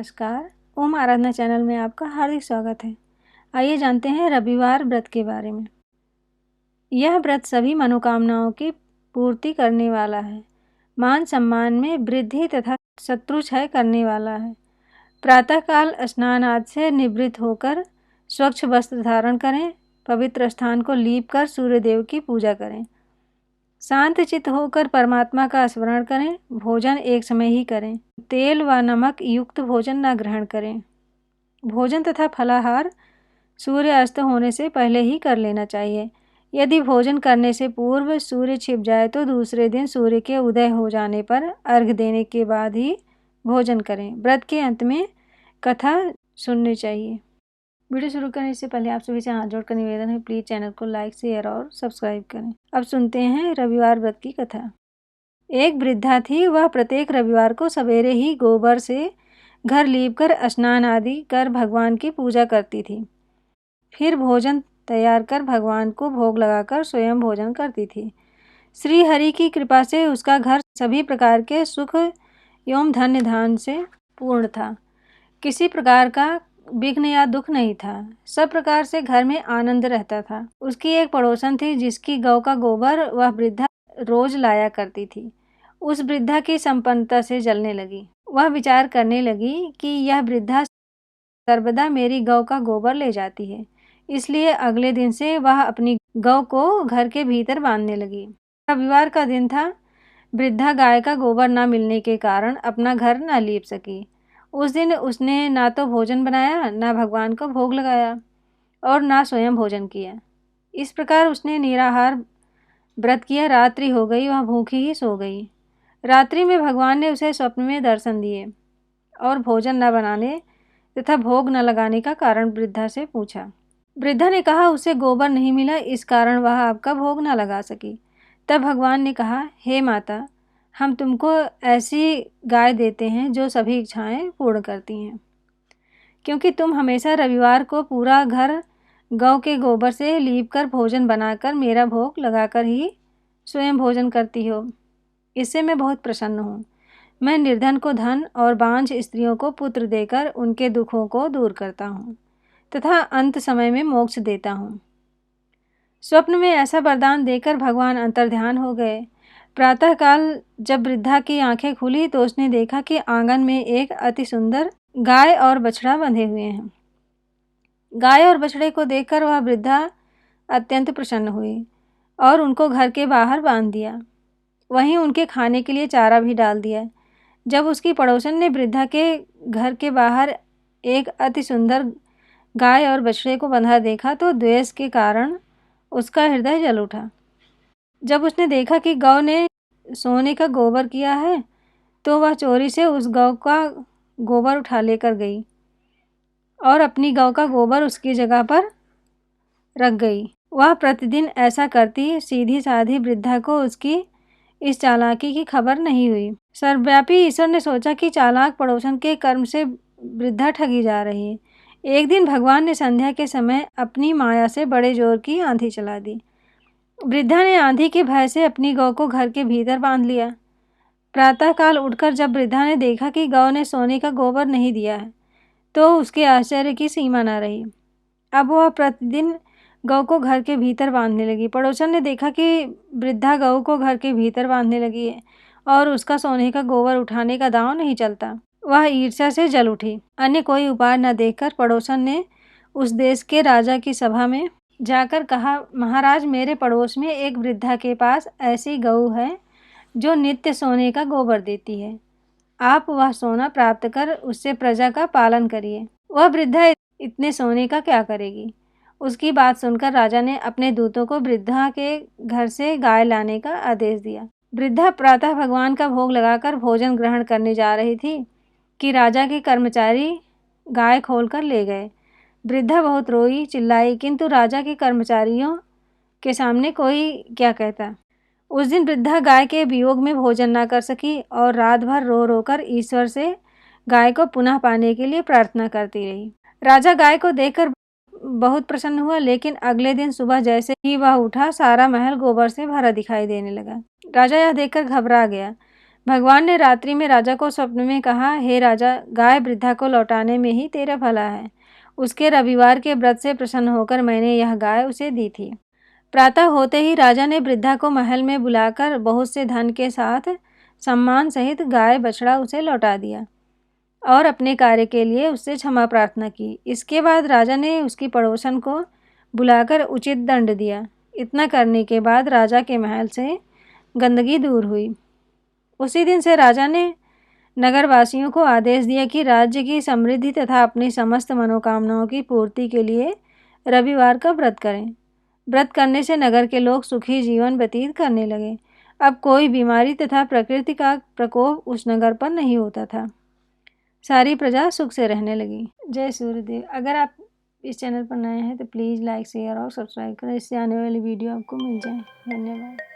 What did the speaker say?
नमस्कार। ओम आराधना चैनल में आपका हार्दिक स्वागत है। आइए जानते हैं रविवार व्रत के बारे में। यह व्रत सभी मनोकामनाओं की पूर्ति करने वाला है, मान सम्मान में वृद्धि तथा शत्रु क्षय करने वाला है। प्रातःकाल स्नान आदि से निवृत्त होकर स्वच्छ वस्त्र धारण करें, पवित्र स्थान को लीप कर सूर्यदेव की पूजा करें, शांत चित्त होकर परमात्मा का स्मरण करें। भोजन एक समय ही करें, तेल व नमक युक्त भोजन न ग्रहण करें। भोजन तथा फलाहार सूर्य अस्त होने से पहले ही कर लेना चाहिए। यदि भोजन करने से पूर्व सूर्य छिप जाए तो दूसरे दिन सूर्य के उदय हो जाने पर अर्घ्य देने के बाद ही भोजन करें। व्रत के अंत में कथा सुननी चाहिए। वीडियो शुरू करने से पहले आप सभी से हाथ जोड़कर निवेदन है, प्लीज़ चैनल को लाइक, शेयर और सब्सक्राइब करें। अब सुनते हैं रविवार व्रत की कथा। एक वृद्धा थी, वह प्रत्येक रविवार को सवेरे ही गोबर से घर लीपकर स्नान आदि कर भगवान की पूजा करती थी। फिर भोजन तैयार कर भगवान को भोग लगाकर स्वयं भोजन करती थी। श्री हरि की कृपा से उसका घर सभी प्रकार के सुख एवं धन्य धान से पूर्ण था। किसी प्रकार का विघ्न या दुख नहीं था। सब प्रकार से घर में आनंद रहता था। उसकी एक पड़ोसन थी जिसकी गौ का गोबर वह वृद्धा रोज लाया करती थी। उस वृद्धा की संपन्नता से जलने लगी। वह विचार करने लगी कि यह वृद्धा सर्वदा मेरी गौ का गोबर ले जाती है, इसलिए अगले दिन से वह अपनी गौ को घर के भीतर बांधने लगी। रविवार का दिन था। वृद्धा गाय का गोबर न मिलने के कारण अपना घर न लीप सकी। उस दिन उसने ना तो भोजन बनाया, ना भगवान को भोग लगाया और ना स्वयं भोजन किया। इस प्रकार उसने निराहार व्रत किया। रात्रि हो गई, वह भूखी ही सो गई। रात्रि में भगवान ने उसे स्वप्न में दर्शन दिए और भोजन न बनाने तथा भोग न लगाने का कारण वृद्धा से पूछा। वृद्धा ने कहा उसे गोबर नहीं मिला, इस कारण वह आपका भोग न लगा सकी। तब भगवान ने कहा, हे माता, हम तुमको ऐसी गाय देते हैं जो सभी इच्छाएं पूर्ण करती हैं, क्योंकि तुम हमेशा रविवार को पूरा घर गौ के गोबर से लीपकर भोजन बनाकर मेरा भोग लगाकर ही स्वयं भोजन करती हो। इससे मैं बहुत प्रसन्न हूँ। मैं निर्धन को धन और बांझ स्त्रियों को पुत्र देकर उनके दुखों को दूर करता हूँ तथा अंत समय में मोक्ष देता हूँ। स्वप्न में ऐसा वरदान देकर भगवान अंतर्ध्यान हो गए। प्रातःकाल जब वृद्धा की आंखें खुली तो उसने देखा कि आंगन में एक अति सुंदर गाय और बछड़ा बंधे हुए हैं। गाय और बछड़े को देखकर वह वृद्धा अत्यंत प्रसन्न हुई और उनको घर के बाहर बांध दिया। वहीं उनके खाने के लिए चारा भी डाल दिया। जब उसकी पड़ोसन ने वृद्धा के घर के बाहर एक अति सुंदर गाय और बछड़े को बंधा देखा तो द्वेष के कारण उसका हृदय जल उठा। जब उसने देखा कि गौ ने सोने का गोबर किया है तो वह चोरी से उस गौ का गोबर उठा लेकर गई और अपनी गौ का गोबर उसकी जगह पर रख गई। वह प्रतिदिन ऐसा करती, सीधी साधी वृद्धा को उसकी इस चालाकी की खबर नहीं हुई। सर्वव्यापी ईश्वर ने सोचा कि चालाक पड़ोसन के कर्म से वृद्धा ठगी जा रही है। एक दिन भगवान ने संध्या के समय अपनी माया से बड़े जोर की आंधी चला दी। वृद्धा ने आंधी के भय से अपनी गौ को घर के भीतर बांध लिया। प्रातःकाल उठकर जब वृद्धा ने देखा कि गौ ने सोने का गोबर नहीं दिया है तो उसके आश्चर्य की सीमा न रही। अब वह प्रतिदिन गौ को घर के भीतर बांधने लगी। पड़ोसन ने देखा कि वृद्धा गौ को घर के भीतर बांधने लगी है और उसका सोने का गोबर उठाने का दांव नहीं चलता। वह ईर्ष्या से जल उठी। अन्य कोई उपाय न देखकर पड़ोसन ने उस देश के राजा की सभा में जाकर कहा, महाराज, मेरे पड़ोस में एक वृद्धा के पास ऐसी गऊ है जो नित्य सोने का गोबर देती है। आप वह सोना प्राप्त कर उससे प्रजा का पालन करिए। वह वृद्धा इतने सोने का क्या करेगी? उसकी बात सुनकर राजा ने अपने दूतों को वृद्धा के घर से गाय लाने का आदेश दिया। वृद्धा प्रातः भगवान का भोग लगाकर भोजन ग्रहण करने जा रही थी कि राजा के कर्मचारी गाय खोलकर ले गए। वृद्धा बहुत रोई, चिल्लाई, किंतु राजा के कर्मचारियों के सामने कोई क्या कहता। उस दिन वृद्धा गाय के वियोग में भोजन न कर सकी और रात भर रो रोकर ईश्वर से गाय को पुनः पाने के लिए प्रार्थना करती रही। राजा गाय को देखकर बहुत प्रसन्न हुआ, लेकिन अगले दिन सुबह जैसे ही वह उठा, सारा महल गोबर से भरा दिखाई देने लगा। राजा यह देखकर घबरा गया। भगवान ने रात्रि में राजा को स्वप्न में कहा, हे राजा, गाय वृद्धा को लौटाने में ही तेरा भला है। उसके रविवार के व्रत से प्रसन्न होकर मैंने यह गाय उसे दी थी। प्रातः होते ही राजा ने वृद्धा को महल में बुलाकर बहुत से धन के साथ सम्मान सहित गाय बछड़ा उसे लौटा दिया और अपने कार्य के लिए उससे क्षमा प्रार्थना की। इसके बाद राजा ने उसकी पड़ोसन को बुलाकर उचित दंड दिया। इतना करने के बाद राजा के महल से गंदगी दूर हुई। उसी दिन से राजा ने नगरवासियों को आदेश दिया कि राज्य की समृद्धि तथा अपनी समस्त मनोकामनाओं की पूर्ति के लिए रविवार का व्रत करें। व्रत करने से नगर के लोग सुखी जीवन व्यतीत करने लगे। अब कोई बीमारी तथा प्रकृति का प्रकोप उस नगर पर नहीं होता था। सारी प्रजा सुख से रहने लगी। जय सूर्यदेव। अगर आप इस चैनल पर नए हैं तो प्लीज़ लाइक, शेयर और सब्सक्राइब करें, इससे आने वाली वीडियो आपको मिल जाए। धन्यवाद।